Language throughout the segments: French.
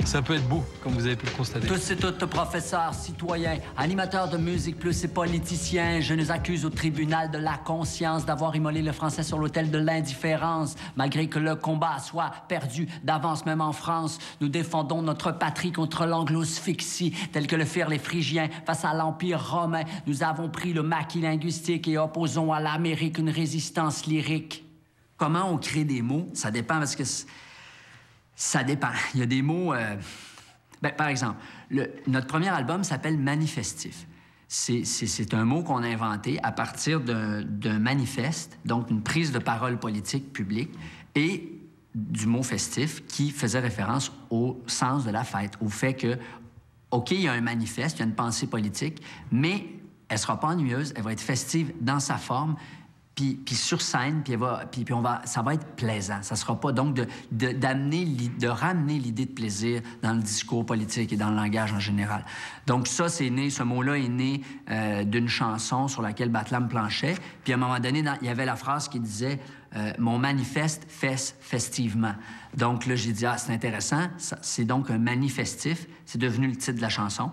Ça peut être beau, comme vous avez pu le constater. Tous et toutes, professeurs, citoyens, animateurs de musique plus et politiciens, je nous accuse au tribunal de la conscience d'avoir immolé le français sur l'autel de l'indifférence. Malgré que le combat soit perdu d'avance, même en France, nous défendons notre patrie contre l'anglo-asphyxie, tel que le firent les Phrygiens face à l'Empire romain. Nous avons pris le maquis linguistique et opposons à l'Amérique une résistance lyrique. Comment on crée des mots? Ça dépend parce que... Ça dépend. Il y a des mots... par exemple, notre premier album s'appelle Manifestif. C'est un mot qu'on a inventé à partir d'un manifeste, donc une prise de parole politique publique, et du mot festif qui faisait référence au sens de la fête, au fait que, OK, il y a un manifeste, il y a une pensée politique, mais elle ne sera pas ennuyeuse, elle va être festive dans sa forme, puis sur scène, ça va être plaisant. Ça sera pas donc de ramener l'idée de plaisir dans le discours politique et dans le langage en général. Donc ça, ce mot-là est né d'une chanson sur laquelle Batlam planchait. Puis à un moment donné, il y avait la phrase qui disait mon manifeste fesse festivement. Donc là, j'ai dit, c'est intéressant. C'est donc un manifestif. C'est devenu le titre de la chanson.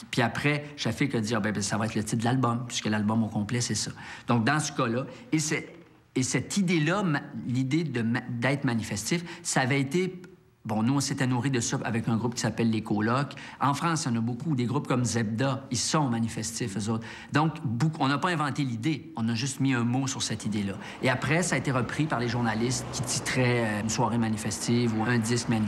Puis après, Shafik a dit, ça va être le titre de l'album, puisque l'album au complet, c'est ça. Donc, dans ce cas-là, et cette idée-là, l'idée d'être manifestif, ça avait été... Bon, nous, on s'était nourris de ça avec un groupe qui s'appelle Les Colocs. En France, il y en a beaucoup. Des groupes comme Zebda, ils sont manifestifs, eux autres. Donc, on n'a pas inventé l'idée. On a juste mis un mot sur cette idée-là. Et après, ça a été repris par les journalistes qui titraient une soirée manifestive ou un disque manifestif.